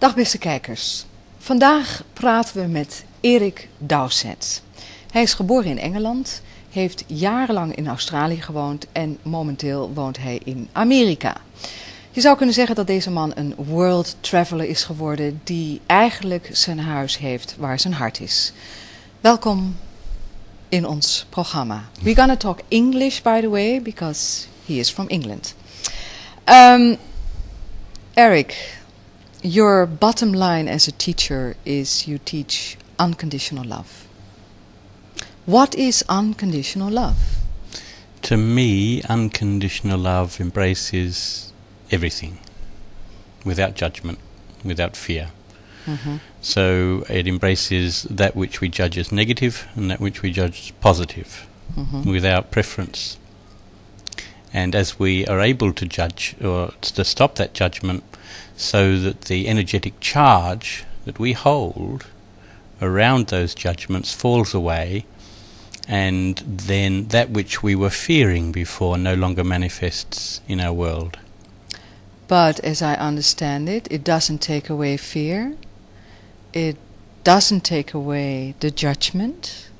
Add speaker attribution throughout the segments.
Speaker 1: Dag beste kijkers. Vandaag praten we met Erik Dowsett. Hij is geboren in Engeland, heeft jarenlang in Australië gewoond en momenteel woont hij in Amerika. Je zou kunnen zeggen dat deze man een world traveler is geworden die eigenlijk zijn huis heeft waar zijn hart is. Welkom in ons programma. We're gonna talk English, by the way, because he is from England. Eric, your bottom line as a teacher is you teach unconditional love. What is unconditional love?
Speaker 2: To me, unconditional love embraces everything, without judgment, without fear.
Speaker 1: Mm-hmm.
Speaker 2: So it embraces that which we judge as negative and that which we judge as positive, without preference. And as we are able to judge, or to stop that judgment, so that the energetic charge that we hold around those judgments falls away, and then that which we were fearing before no longer manifests in our world.
Speaker 1: But as I understand it, it doesn't take away fear. It doesn't take away the judgment.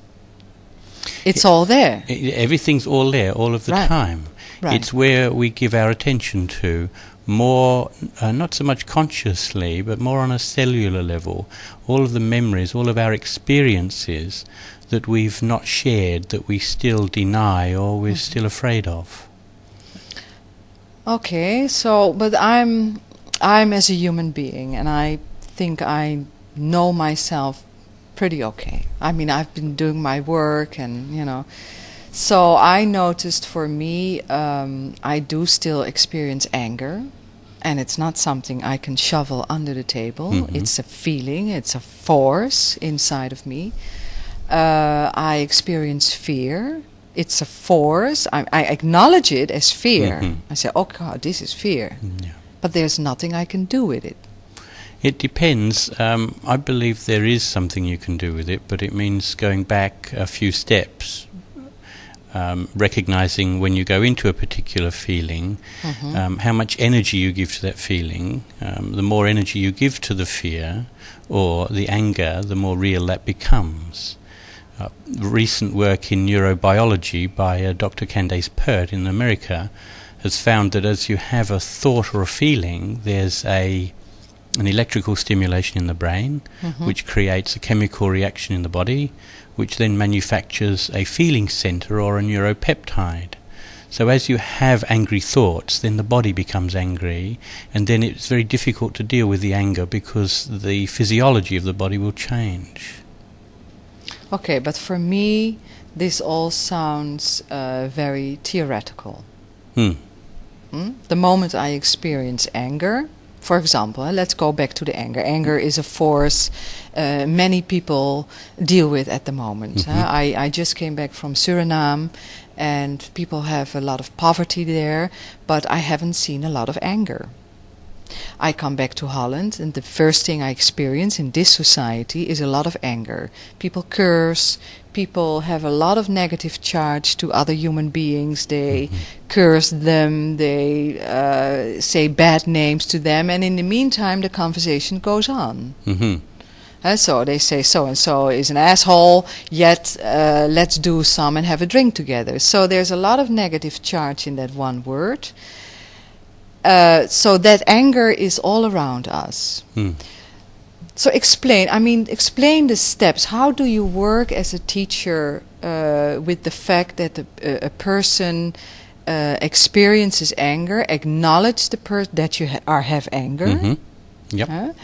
Speaker 1: It's all there.
Speaker 2: Everything's all there, all of the time.
Speaker 1: Right.
Speaker 2: It's where we give our attention to more, not so much consciously, but more on a cellular level, all of the memories, all of our experiences that we've not shared, that we still deny or we're still afraid of.
Speaker 1: Okay, so, but I'm as a human being, and I think I know myself pretty okay. I mean, I've been doing my work and, so I noticed for me, I do still experience anger, and it's not something I can shovel under the table.
Speaker 2: Mm-hmm.
Speaker 1: It's a feeling, it's a force inside of me. I experience fear. It's a force. I acknowledge it as fear.
Speaker 2: Mm-hmm.
Speaker 1: I say, oh God, this is fear.
Speaker 2: Yeah.
Speaker 1: But there's nothing I can do with it.
Speaker 2: It depends. I believe there is something you can do with it, but it means going back a few steps, recognizing when you go into a particular feeling, how much energy you give to that feeling. The more energy you give to the fear or the anger, the more real that becomes. Recent work in neurobiology by Dr. Candace Pert in America has found that as you have a thought or a feeling, there's an electrical stimulation in the brain, which creates a chemical reaction in the body, which then manufactures a feeling center or a neuropeptide. So as you have angry thoughts, then the body becomes angry, and then it's very difficult to deal with the anger because the physiology of the body will change.
Speaker 1: Okay, but for me, this all sounds very theoretical. The moment I experience anger, for example, let's go back to the anger. Anger is a force many people deal with at the moment. I just came back from Suriname, and people have a lot of poverty there, but I haven't seen a lot of anger. I come back to Holland, and the first thing I experience in this society is a lot of anger. People curse, people have a lot of negative charge to other human beings. They curse them, they say bad names to them, and in the meantime the conversation goes on. So they say so-and-so is an asshole, yet let's do some and have a drink together. So there's a lot of negative charge in that one word. So that anger is all around us. So explain the steps. How do you work as a teacher with the fact that a person experiences anger, acknowledge that you have anger?
Speaker 2: Yep.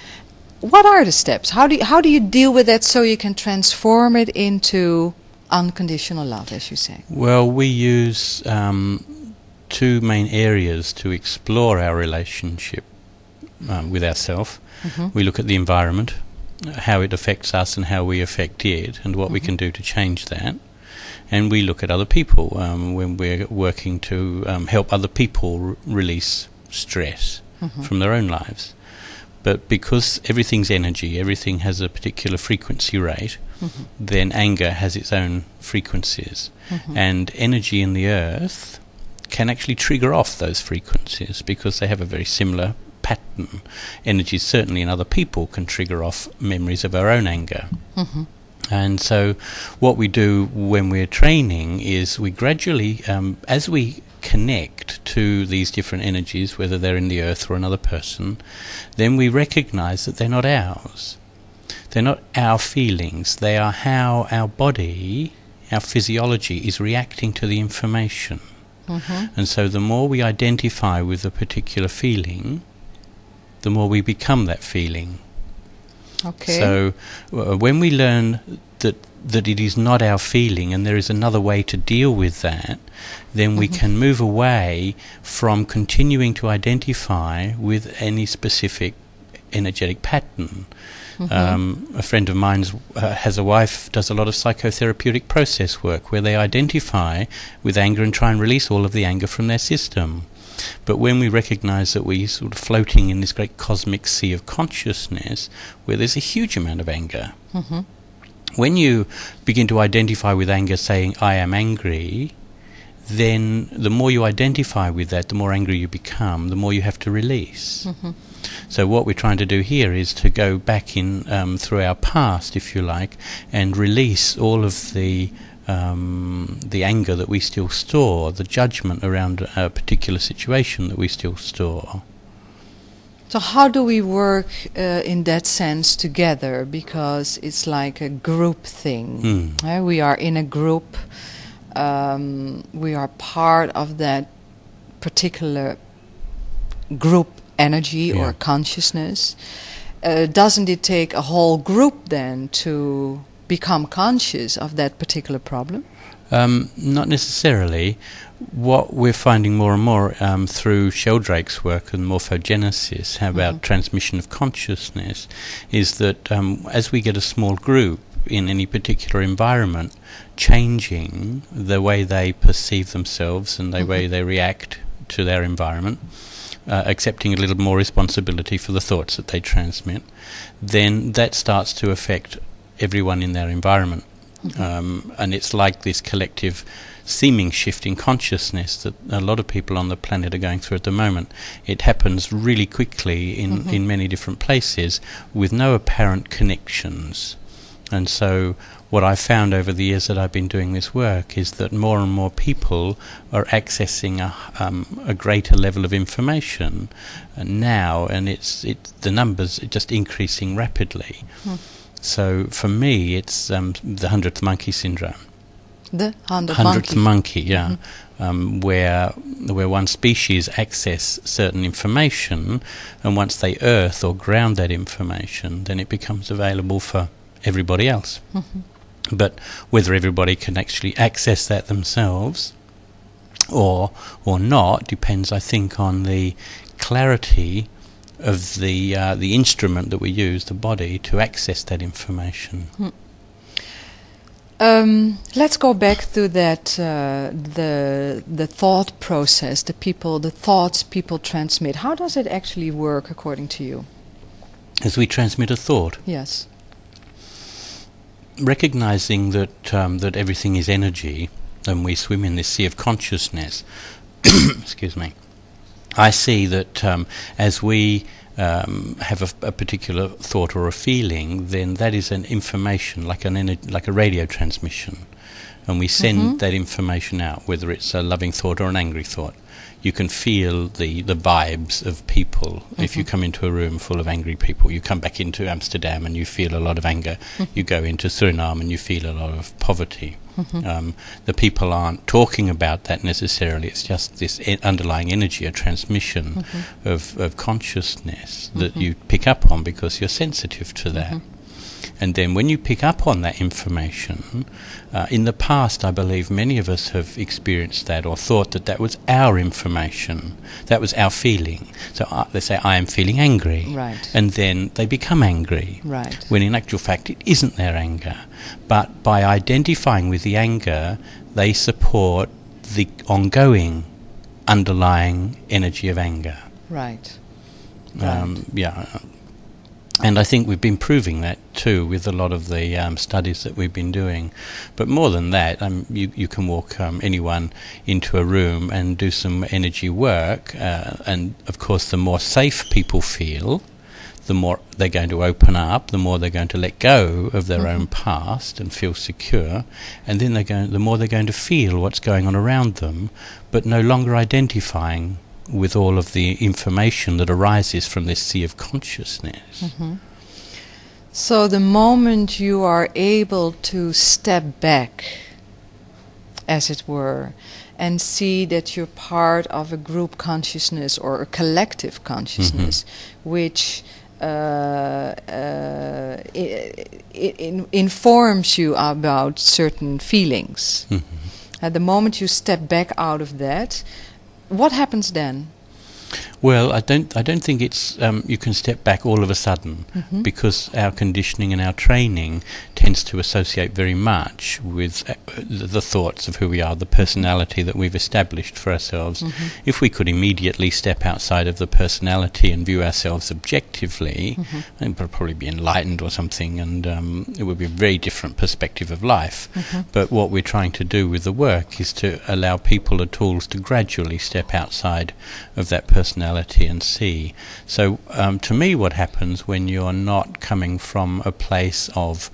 Speaker 1: What are the steps? How do you deal with that so you can transform it into unconditional love, as you say?
Speaker 2: Well, we use two main areas to explore our relationship with ourselves. We look at the environment, how it affects us and how we affect it, and what we can do to change that. And we look at other people when we're working to help other people release stress from their own lives. But because everything's energy, everything has a particular frequency rate, then anger has its own frequencies. And energy in the earth can actually trigger off those frequencies because they have a very similar pattern. Energies certainly in other people can trigger off memories of our own anger.
Speaker 1: Mm-hmm.
Speaker 2: And so what we do when we're training is we gradually, as we connect to these different energies, whether they're in the earth or another person, then we recognize that they're not ours. They're not our feelings. They are how our body, our physiology is reacting to the information.
Speaker 1: Mm-hmm.
Speaker 2: And so the more we identify with a particular feeling, the more we become that feeling.
Speaker 1: Okay.
Speaker 2: So when we learn that it is not our feeling and there is another way to deal with that, then we can move away from continuing to identify with any specific energetic pattern. A friend of mine has a wife, does a lot of psychotherapeutic process work where they identify with anger and try and release all of the anger from their system. But when we recognize that we're sort of floating in this great cosmic sea of consciousness where there's a huge amount of anger, when you begin to identify with anger saying, I am angry, then the more you identify with that, the more angry you become, the more you have to release. So what we're trying to do here is to go back in through our past, if you like, and release all of the anger that we still store, the judgment around a particular situation that we still store.
Speaker 1: So how do we work in that sense together? Because it's like a group thing. We are in a group. We are part of that particular group energy or consciousness. Doesn't it take a whole group then to become conscious of that particular problem?
Speaker 2: Not necessarily. What we're finding more and more through Sheldrake's work and morphogenesis about transmission of consciousness is that as we get a small group in any particular environment changing the way they perceive themselves and the way they react to their environment, accepting a little more responsibility for the thoughts that they transmit, then that starts to affect everyone in their environment. And it's like this collective seeming shift in consciousness that a lot of people on the planet are going through at the moment. It happens really quickly in many different places with no apparent connections. And so what I've found over the years that I've been doing this work is that more and more people are accessing a greater level of information now, and the numbers are just increasing rapidly. So for me, it's the 100th monkey syndrome.
Speaker 1: The 100th
Speaker 2: monkey, where one species access certain information, and once they earth or ground that information, then it becomes available for everybody else. But whether everybody can actually access that themselves or not depends, I think, on the clarity of the instrument that we use, the body, to access that information.
Speaker 1: Let's go back to that the thought process, the thoughts people transmit. How does it actually work according to you?
Speaker 2: As we transmit a thought?
Speaker 1: Yes.
Speaker 2: Recognizing that everything is energy and we swim in this sea of consciousness, excuse me, I see that as we have a particular thought or a feeling, then that is an information, like a radio transmission, and we send that information out, whether it's a loving thought or an angry thought. You can feel the vibes of people. If you come into a room full of angry people, you come back into Amsterdam and you feel a lot of anger. You go into Suriname and you feel a lot of poverty. The people aren't talking about that necessarily. It's just this underlying energy, a transmission of consciousness that you pick up on because you're sensitive to that. And then when you pick up on that information, in the past I believe many of us have experienced that or thought that was our information, that was our feeling. So they say, I am feeling angry.
Speaker 1: Right.
Speaker 2: And then they become angry.
Speaker 1: Right.
Speaker 2: When in actual fact it isn't their anger. But by identifying with the anger, they support the ongoing underlying energy of anger.
Speaker 1: Right.
Speaker 2: And I think we've been proving that too with a lot of the studies that we've been doing. But more than that, you can walk anyone into a room and do some energy work, and of course the more safe people feel, the more they're going to open up, the more they're going to let go of their own past and feel secure, and then the more they're going to feel what's going on around them, but no longer identifying with all of the information that arises from this sea of consciousness.
Speaker 1: So the moment you are able to step back, as it were, and see that you're part of a group consciousness or a collective consciousness, which informs you about certain feelings. At the moment you step back out of that, what happens then?
Speaker 2: Well, I don't think it's you can step back all of a sudden, because our conditioning and our training tends to associate very much with the thoughts of who we are, the personality that we've established for ourselves. If we could immediately step outside of the personality and view ourselves objectively, then we'd probably be enlightened or something, and it would be a very different perspective of life. But what we're trying to do with the work is to allow people the tools to gradually step outside of that personality and see. So to me, what happens when you're not coming from a place of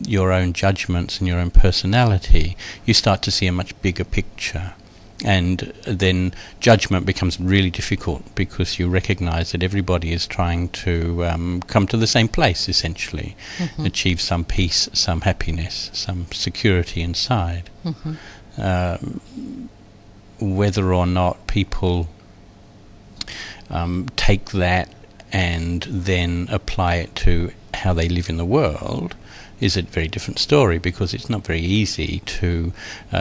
Speaker 2: your own judgments and your own personality, you start to see a much bigger picture. And then judgment becomes really difficult, because you recognize that everybody is trying to come to the same place, essentially, achieve some peace, some happiness, some security inside. Whether or not people take that and then apply it to how they live in the world is a very different story, because it's not very easy to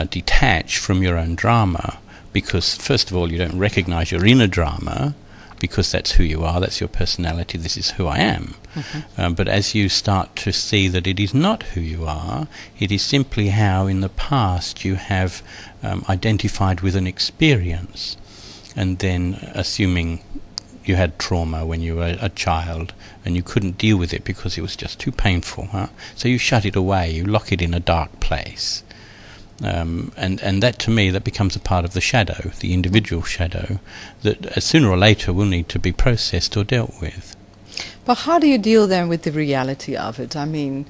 Speaker 2: detach from your own drama, because first of all you don't recognize your inner drama, because that's who you are, that's your personality, this is who I am. But as you start to see that it is not who you are, it is simply how in the past you have identified with an experience, and then assuming you had trauma when you were a child and you couldn't deal with it because it was just too painful, so you shut it away, you lock it in a dark place, and that, to me, that becomes a part of the shadow, the individual shadow, that sooner or later will need to be processed or dealt with.
Speaker 1: But how do you deal then with the reality of it? I mean,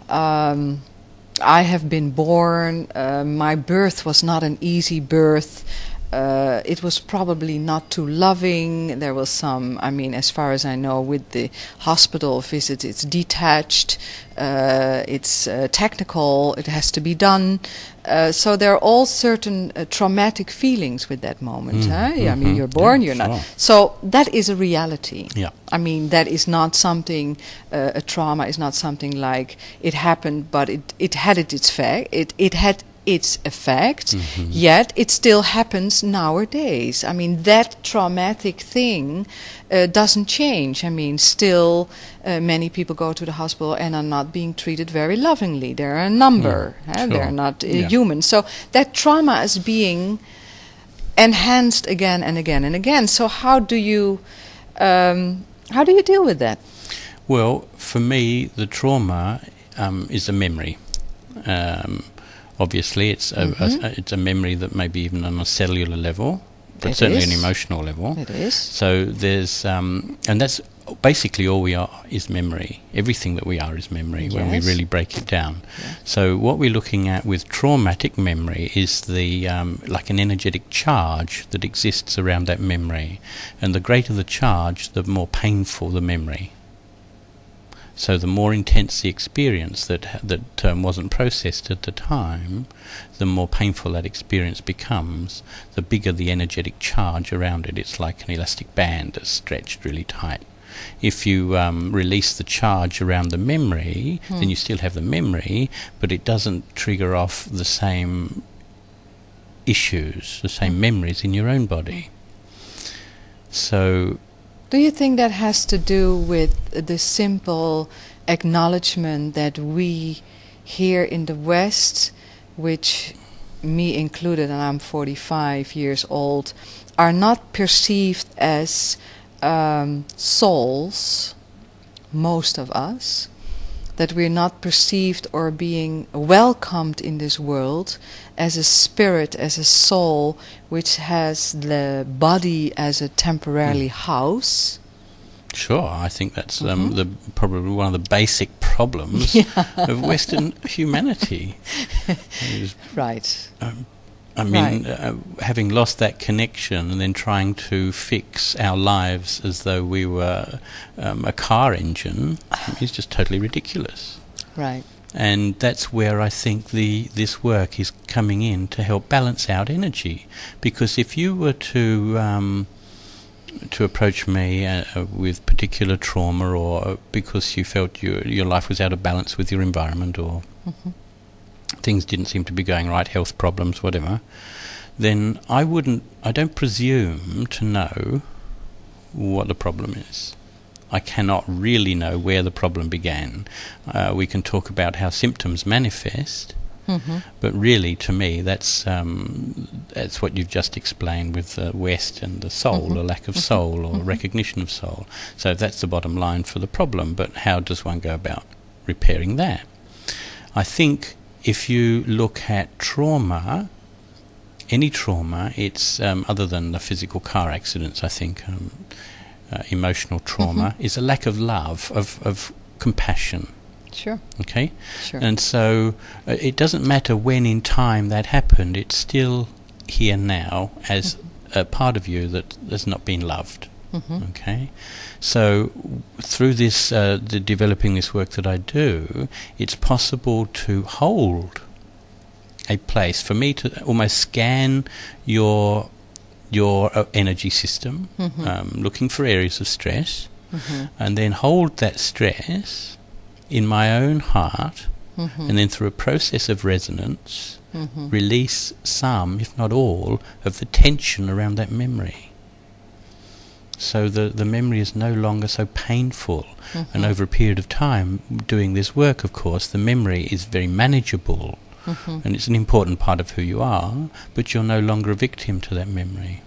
Speaker 1: I have been born, my birth was not an easy birth. It was probably not too loving. There was some, I mean, as far as I know, with the hospital visits, it's detached, it's technical, it has to be done. So there are all certain traumatic feelings with that moment. I mean, you're born, you're not. So that is a reality. I mean, that is not something, a trauma is not something like it happened, but it had its effect. It had its effect, yet it still happens nowadays. I mean, that traumatic thing doesn't change. I mean, still many people go to the hospital and are not being treated very lovingly. They're a number. They're not human. So that trauma is being enhanced again and again and again. So how do you deal with that?
Speaker 2: Well, for me, the trauma is a memory. Obviously, it's a memory that may be even on a cellular level, but certainly an emotional level.
Speaker 1: It is.
Speaker 2: So there's, and that's basically all we are is memory. Everything that we are is memory when we really break it down. So what we're looking at with traumatic memory is the like an energetic charge that exists around that memory, and the greater the charge, the more painful the memory. So the more intense the experience that wasn't processed at the time, the more painful that experience becomes, the bigger the energetic charge around it. It's like an elastic band that's stretched really tight. If you release the charge around the memory, then you still have the memory, but it doesn't trigger off the same issues, the same memories in your own body. So
Speaker 1: do you think that has to do with the simple acknowledgement that we here in the West, which me included, and I'm 45 years old, are not perceived as souls, most of us, that we're not perceived or being welcomed in this world as a spirit, as a soul, which has the body as a temporary house.
Speaker 2: Sure, I think that's probably one of the basic problems of Western humanity.
Speaker 1: Right.
Speaker 2: Having lost that connection and then trying to fix our lives as though we were a car engine is just totally ridiculous.
Speaker 1: Right.
Speaker 2: And that's where I think this work is coming in to help balance out energy. Because if you were to approach me with particular trauma, or because you felt your life was out of balance with your environment, or things didn't seem to be going right, health problems, whatever, then I don't presume to know what the problem is. I cannot really know where the problem began. We can talk about how symptoms manifest, but really, to me, that's what you've just explained with the West and the soul, a lack of soul or recognition of soul. So that's the bottom line for the problem, but how does one go about repairing that? I think if you look at trauma, any trauma, it's other than the physical car accidents, I think emotional trauma is a lack of love, of compassion.
Speaker 1: Sure.
Speaker 2: Okay?
Speaker 1: Sure.
Speaker 2: And so it doesn't matter when in time that happened, it's still here now as a part of you that has not been loved. Okay? So through this, developing this work that I do, it's possible to hold a place, for me to almost scan your energy system, looking for areas of stress, and then hold that stress in my own heart, and then through a process of resonance, release some, if not all, of the tension around that memory. So the memory is no longer so painful. And over a period of time, doing this work, of course, the memory is very manageable. And it's an important part of who you are, but you're no longer a victim to that memory.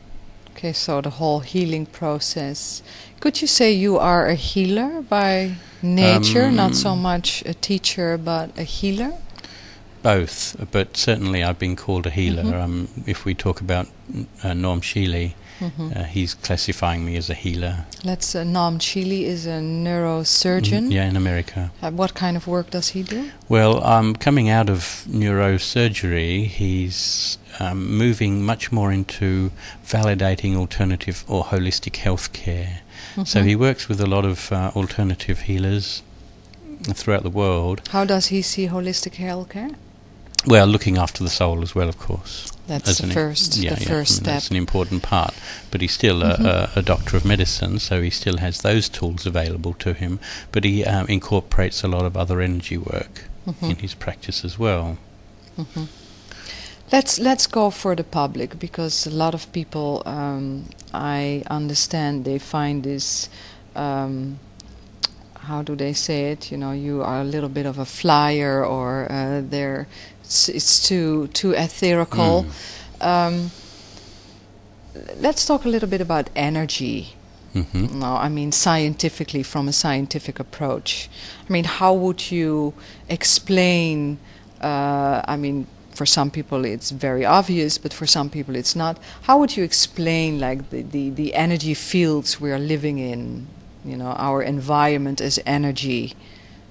Speaker 1: Okay, so the whole healing process. Could you say you are a healer by nature, not so much a teacher, but a healer?
Speaker 2: Both, but certainly I've been called a healer. If we talk about Norm Shealy, he's classifying me as a healer.
Speaker 1: Norm Shealy is a neurosurgeon.
Speaker 2: Yeah, in America.
Speaker 1: What kind of work does he do?
Speaker 2: Well, coming out of neurosurgery, he's moving much more into validating alternative or holistic health care. So he works with a lot of alternative healers throughout the world.
Speaker 1: How does he see holistic health care?
Speaker 2: Well, looking after the soul as well, of course.
Speaker 1: That's the first step.
Speaker 2: That's an important part. But he's still a doctor of medicine, so he still has those tools available to him. But he incorporates a lot of other energy work in his practice as well.
Speaker 1: Let's go for the public, because a lot of people, I understand, they find this, how do they say it? You know, you are a little bit of a flyer, or it's too etherical. Let's talk a little bit about energy. No, I mean scientifically, from a scientific approach. I mean, how would you explain? I mean, for some people it's very obvious, but for some people it's not. How would you explain, like, the energy fields we are living in? You know, our environment as energy,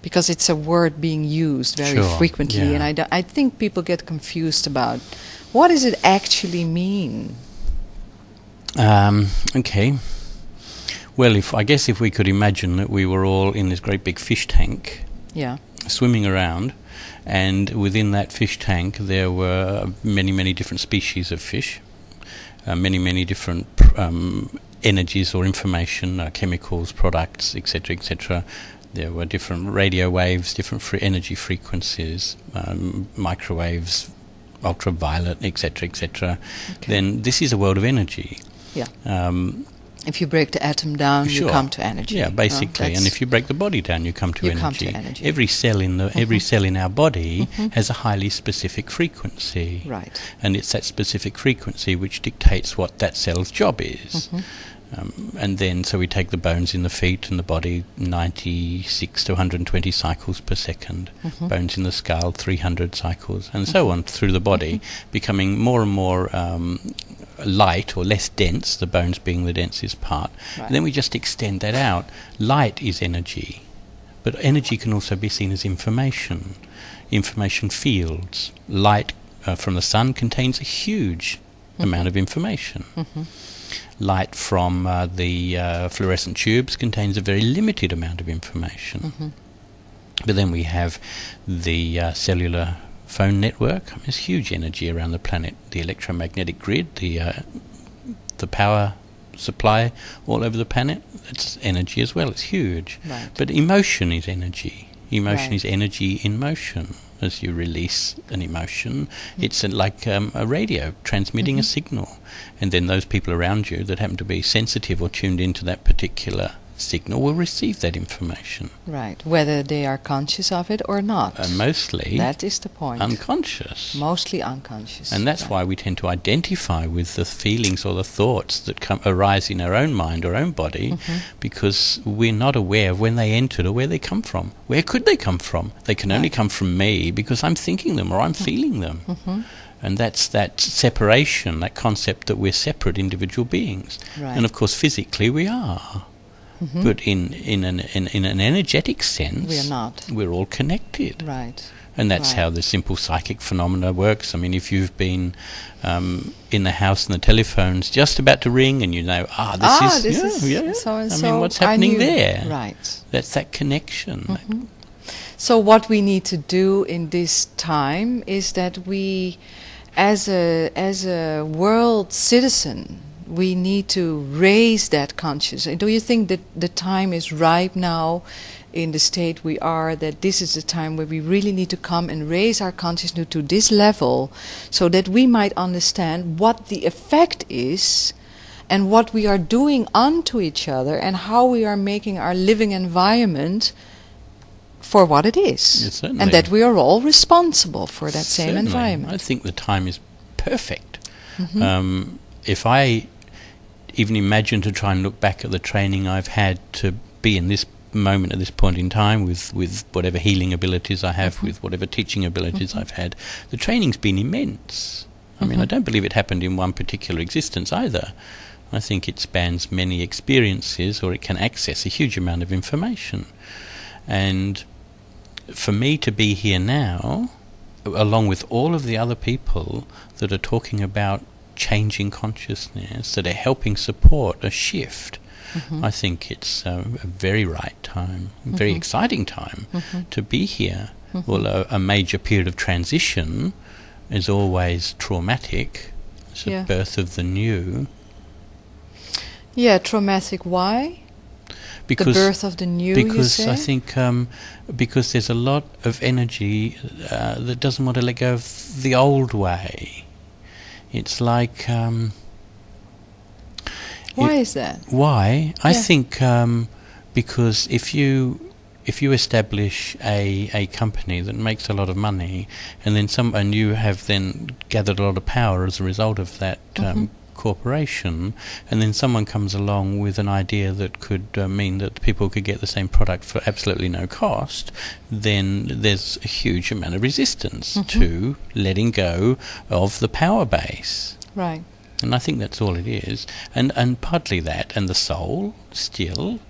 Speaker 1: because it's a word being used very frequently, and I think people get confused about what does it actually mean.
Speaker 2: Okay. Well, I guess if we could imagine that we were all in this great big fish tank, swimming around, and within that fish tank there were many different species of fish, many different energies or information, chemicals, products, etc., etc. There were different radio waves, different energy frequencies, microwaves, ultraviolet, etc., etc. Then this is a world of energy.
Speaker 1: If you break the atom down, you come to energy.
Speaker 2: Yeah, basically. And if you break the body down, you come to energy. Every cell in our body has a highly specific frequency.
Speaker 1: Right.
Speaker 2: And it's that specific frequency which dictates what that cell's job is. And then, so we take the bones in the feet and the body, 96 to 120 cycles per second. Bones in the skull, 300 cycles, and so on through the body, becoming more and more light or less dense, the bones being the densest part.
Speaker 1: Right.
Speaker 2: And then we just extend that out. Light is energy, but energy can also be seen as information fields. Light from the sun contains a huge amount of information. Light from the fluorescent tubes contains a very limited amount of information. But then we have the cellular phone network. There's huge energy around the planet. The electromagnetic grid, the power supply all over the planet, it's energy as well. It's huge.
Speaker 1: Right.
Speaker 2: But emotion is energy. Emotion
Speaker 1: Right.
Speaker 2: is energy in motion. As you release an emotion, it's like a radio transmitting a signal, and then those people around you that happen to be sensitive or tuned into that particular signal will receive that information.
Speaker 1: Right. Whether they are conscious of it or not.
Speaker 2: Mostly
Speaker 1: That is the point.
Speaker 2: unconscious.
Speaker 1: Mostly unconscious.
Speaker 2: And that's
Speaker 1: Right.
Speaker 2: why we tend to identify with the feelings or the thoughts that arise in our own mind or own body, because we're not aware of when they entered or where they come from. Where could they come from? They can only come from me because I'm thinking them or I'm feeling them. And that's that separation, that concept that we're separate individual beings.
Speaker 1: Right.
Speaker 2: And of course physically we are. But in an energetic sense,
Speaker 1: We are not.
Speaker 2: we're all connected.
Speaker 1: Right.
Speaker 2: And that's
Speaker 1: Right.
Speaker 2: how the simple psychic phenomena works. I mean, if you've been in the house and the telephone's just about to ring and you know, this is
Speaker 1: so and
Speaker 2: I
Speaker 1: so.
Speaker 2: mean, what's happening
Speaker 1: knew.
Speaker 2: there?
Speaker 1: Right.
Speaker 2: That's that connection.
Speaker 1: So what we need to do in this time is that we, as a world citizen, we need to raise that consciousness. Do you think that the time is ripe now, in the state we are, that this is the time where we really need to come and raise our consciousness to this level, so that we might understand what the effect is and what we are doing unto each other and how we are making our living environment for what it is,
Speaker 2: Yes, certainly.
Speaker 1: and that we are all responsible for that same
Speaker 2: Certainly.
Speaker 1: environment.
Speaker 2: I think the time is perfect. If I even imagine to try and look back at the training I've had to be in this moment at this point in time with whatever healing abilities I have, with whatever teaching abilities I've had, the training's been immense. I mean, I don't believe it happened in one particular existence either. I think it spans many experiences, or it can access a huge amount of information. And for me to be here now, along with all of the other people that are talking about changing consciousness, that are helping support a shift, I think it's a very right time, a very exciting time to be here. Although a major period of transition is always traumatic. It's the birth of the new.
Speaker 1: Yeah, traumatic. Why?
Speaker 2: Because
Speaker 1: the birth of the new, you
Speaker 2: because
Speaker 1: say?
Speaker 2: I think because there's a lot of energy that doesn't want to let go of the old way. It's like
Speaker 1: why is that?
Speaker 2: Why? I think because if you establish a company that makes a lot of money, and then and you have then gathered a lot of power as a result of that corporation, and then someone comes along with an idea that could mean that people could get the same product for absolutely no cost, then there's a huge amount of resistance to letting go of the power base.
Speaker 1: Right.
Speaker 2: And I think that's all it is. And partly that, and the soul still,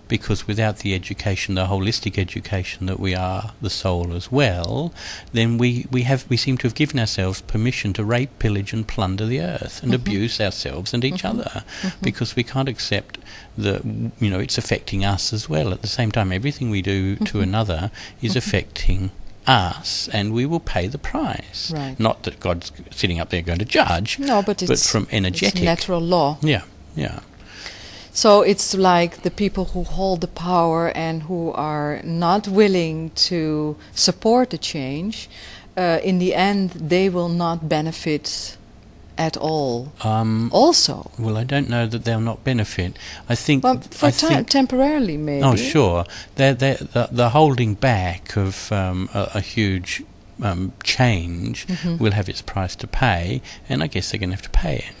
Speaker 2: because without the education, the holistic education that we are the soul as well, then we seem to have given ourselves permission to rape, pillage and plunder the earth and abuse ourselves and each other, because we can't accept that, it's affecting us as well. At the same time, everything we do to another is affecting us, and we will pay the price.
Speaker 1: Right.
Speaker 2: Not that God's sitting up there going to judge,
Speaker 1: No, but it's
Speaker 2: from energetic.
Speaker 1: It's natural law.
Speaker 2: Yeah.
Speaker 1: So it's like the people who hold the power and who are not willing to support the change, in the end they will not benefit at all. Also.
Speaker 2: Well, I don't know that they'll not benefit. I think.
Speaker 1: Well, temporarily, maybe.
Speaker 2: Oh, sure. The holding back of a huge change will have its price to pay, and I guess they're going to have to pay it.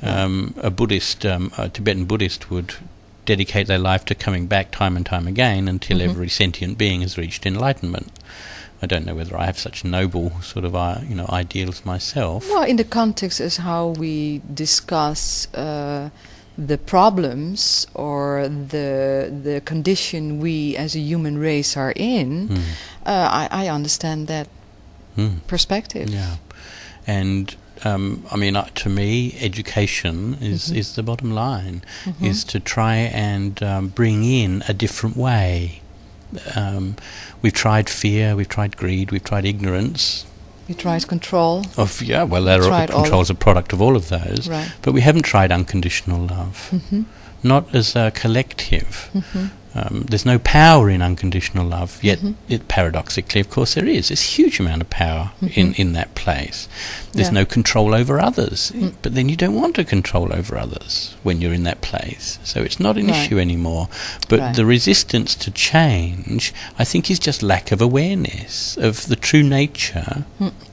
Speaker 2: A Buddhist, a Tibetan Buddhist would dedicate their life to coming back time and time again until every sentient being has reached enlightenment. I don't know whether I have such noble sort of ideals myself.
Speaker 1: Well, in the context is how we discuss the problems or the condition we as a human race are in. I understand that perspective.
Speaker 2: Yeah, and to me, education is the bottom line. Is to try and bring in a different way. We've tried fear, we've tried greed, we've tried ignorance.
Speaker 1: We tried control.
Speaker 2: Control's a product of all of those.
Speaker 1: Right.
Speaker 2: But we haven't tried unconditional love. Not as a collective. There's no power in unconditional love, yet paradoxically, of course, there is. There's a huge amount of power in that place. There's no control over others, but then you don't want to control over others when you're in that place. So it's not an issue anymore. But the resistance to change, I think, is just lack of awareness of the true nature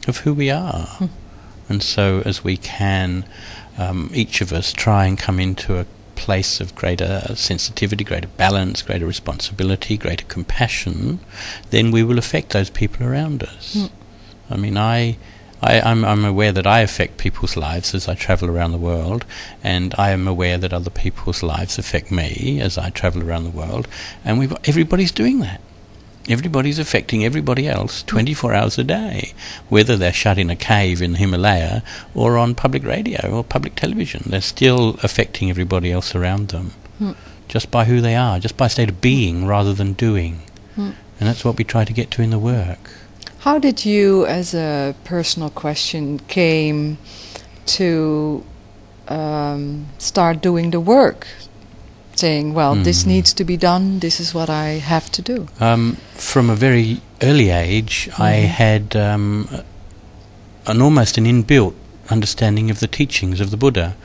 Speaker 2: of who we are. And so as we can, each of us, try and come into a place of greater sensitivity, greater balance, greater responsibility, greater compassion, then we will affect those people around us. I mean, I'm aware that I affect people's lives as I travel around the world, and I am aware that other people's lives affect me as I travel around the world, and everybody's doing that. Everybody's affecting everybody else 24 hours a day, whether they're shut in a cave in the Himalaya or on public radio or public television. They're still affecting everybody else around them, just by who they are, just by state of being rather than doing. And that's what we try to get to in the work.
Speaker 1: How did you, as a personal question, came to start doing the work? Saying, well, this needs to be done, this is what I have to do.
Speaker 2: From a very early age, I had almost an inbuilt understanding of the teachings of the Buddha,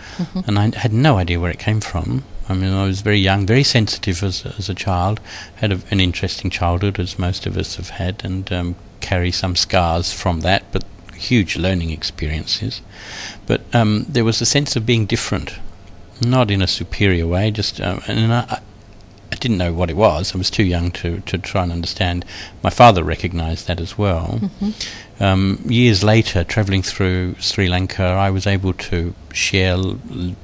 Speaker 2: and I had no idea where it came from. I mean, I was very young, very sensitive as a child, had an interesting childhood, as most of us have had, and carry some scars from that, but huge learning experiences. But there was a sense of being different. Not in a superior way, just and I didn't know what it was. I was too young to try and understand. My father recognised that as well. Years later, travelling through Sri Lanka, I was able to share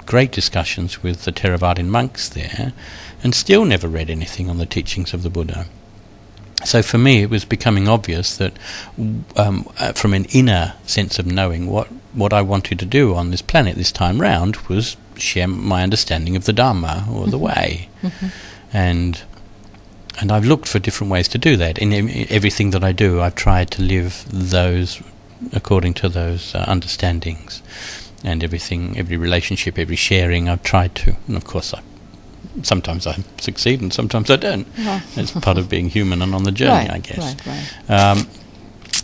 Speaker 2: great discussions with the Theravada monks there, and still never read anything on the teachings of the Buddha. So for me, it was becoming obvious that from an inner sense of knowing what I wanted to do on this planet this time round was share my understanding of the Dharma or the way. And I've looked for different ways to do that. In everything that I do, I've tried to live those according to those understandings. And every relationship, every sharing, I've tried to. And of course, sometimes I succeed and sometimes I don't. It's part of being human and on the journey, I guess. Right.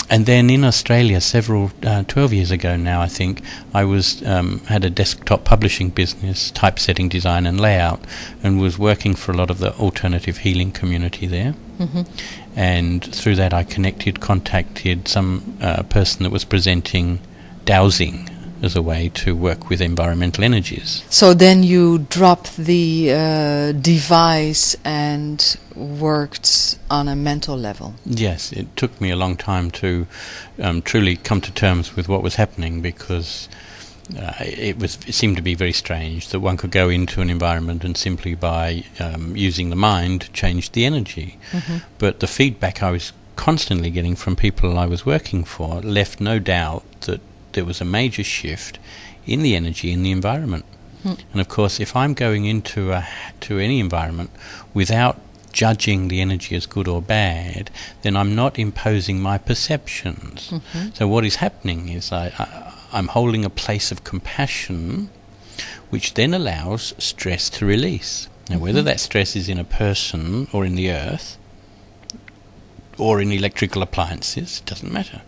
Speaker 2: And then in Australia, 12 years ago now, I think, I had a desktop publishing business, typesetting, design and layout, and was working for a lot of the alternative healing community there. And through that I contacted some person that was presenting dowsing as a way to work with environmental energies.
Speaker 1: So then you dropped the device and worked on a mental level.
Speaker 2: Yes, it took me a long time to truly come to terms with what was happening, because it seemed to be very strange that one could go into an environment and simply by using the mind change the energy. But the feedback I was constantly getting from people I was working for left no doubt that there was a major shift in the energy in the environment. And of course, if I'm going into any environment without judging the energy as good or bad, then I'm not imposing my perceptions. So what is happening is I'm holding a place of compassion, which then allows stress to release. Now, whether that stress is in a person or in the earth or in electrical appliances, it doesn't matter.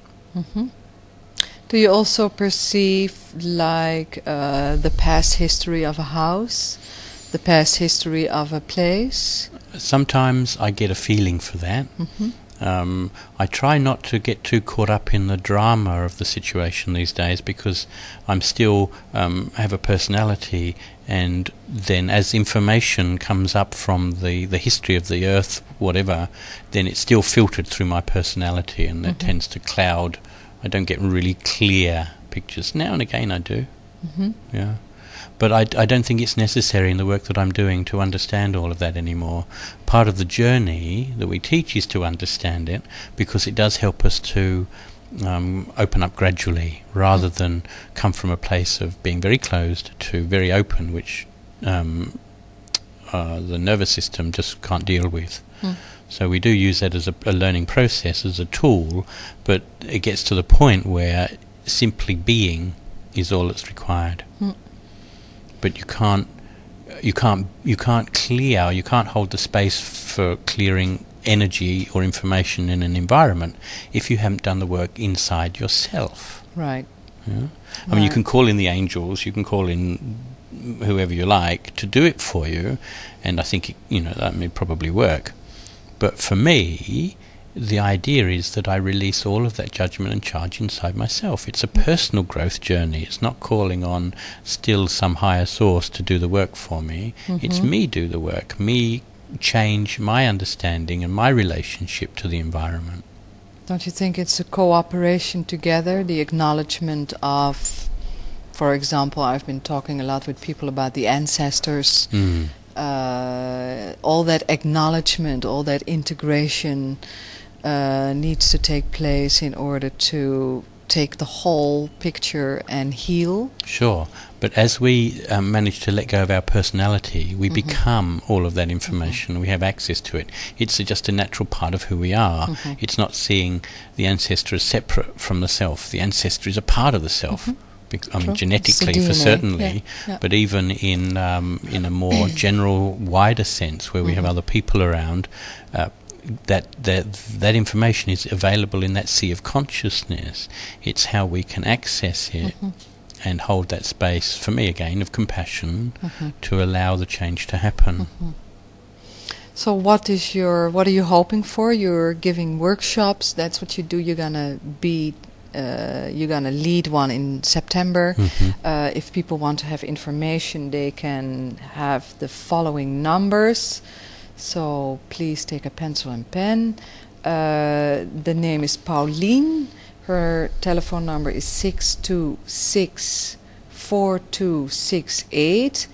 Speaker 1: Do you also perceive like the past history of a house, the past history of a place?
Speaker 2: Sometimes I get a feeling for that. I try not to get too caught up in the drama of the situation these days, because I'm still have a personality, and then as information comes up from the history of the earth, whatever, then it's still filtered through my personality, and that tends to cloud. I don't get really clear pictures. Now and again I do. Yeah. But I don't think it's necessary in the work that I'm doing to understand all of that anymore. Part of the journey that we teach is to understand it, because it does help us to open up gradually, rather than come from a place of being very closed to very open, which the nervous system just can't deal with. So we do use that as a learning process, as a tool, but it gets to the point where simply being is all that's required. But you can't clear, you can't hold the space for clearing energy or information in an environment if you haven't done the work inside yourself.
Speaker 1: Right.
Speaker 2: Yeah? I mean, you can call in the angels, you can call in whoever you like to do it for you, and I think that may probably work. But for me, the idea is that I release all of that judgment and charge inside myself. It's a personal growth journey. It's not calling on still some higher source to do the work for me. It's me do the work, me change my understanding and my relationship to the environment.
Speaker 1: Don't you think it's a cooperation together, the acknowledgement of, for example, I've been talking a lot with people about the ancestors, all that acknowledgement, all that integration needs to take place in order to take the whole picture and heal.
Speaker 2: Sure, but as we manage to let go of our personality, we become all of that information. We have access to it. It's just a natural part of who we are. It's not seeing the ancestor as separate from the self. The ancestor is a part of the self. I mean, genetically, for certainly, but even in a more general, wider sense, where we have other people around, that information is available in that sea of consciousness. It's how we can access it and hold that space, for me again, of compassion to allow the change to happen.
Speaker 1: So what are you hoping for? You're giving workshops, that's what you do. You're gonna lead one in September. If people want to have information, they can have the following numbers. So please take a pencil and pen. The name is Pauline. Her telephone number is 626-4268,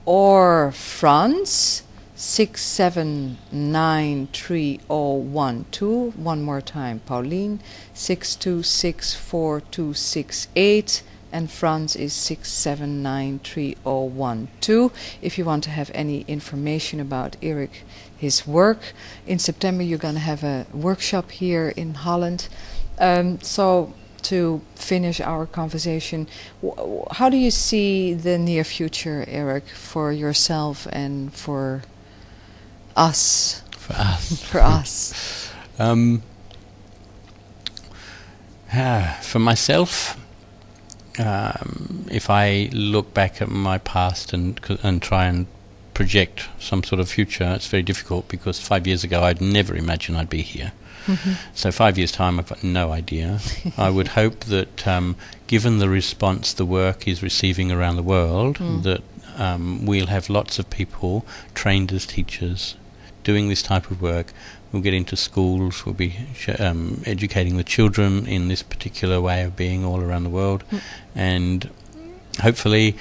Speaker 1: or Franz 6793012. One more time, Pauline 626-4268, and Franz is 6793012. If you want to have any information about Erik, his work, in September you're going to have a workshop here in Holland. So to finish our conversation, how do you see the near future, Erik, for yourself and for us?
Speaker 2: For us.
Speaker 1: For us.
Speaker 2: For myself, if I look back at my past and try and project some sort of future, it's very difficult, because 5 years ago I'd never imagined I'd be here. So 5 years' time, I've got no idea. I would hope that, given the response the work is receiving around the world, that we'll have lots of people trained as teachers doing this type of work. We'll get into schools, we'll be educating the children in this particular way of being all around the world, and hopefully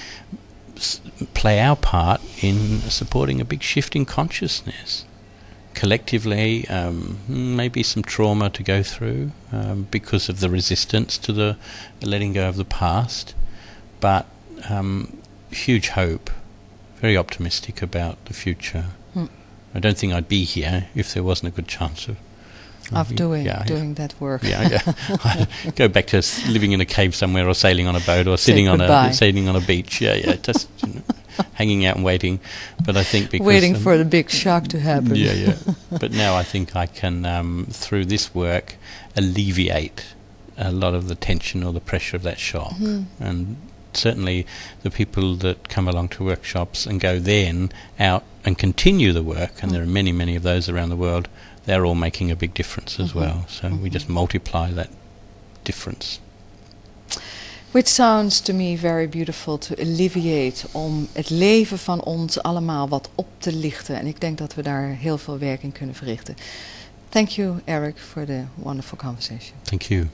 Speaker 2: play our part in supporting a big shift in consciousness. Collectively, maybe some trauma to go through because of the resistance to the letting go of the past, but huge hope, very optimistic about the future. I don't think I'd be here if there wasn't a good chance of
Speaker 1: doing that work.
Speaker 2: I'd go back to living in a cave somewhere, or sailing on a boat, or sailing on a beach. Just hanging out and waiting. But I think because
Speaker 1: waiting for the big shock to happen.
Speaker 2: But now I think I can, through this work, alleviate a lot of the tension or the pressure of that shock. And certainly the people that come along to workshops and go then out and continue the work, and there are many, many of those around the world, they're all making a big difference as well. So we just multiply that difference.
Speaker 1: Which sounds to me very beautiful, to alleviate, om het leven van ons allemaal wat op te lichten. En ik denk dat we daar heel veel werk in kunnen verrichten. Thank you, Eric, for the wonderful conversation.
Speaker 2: Thank you.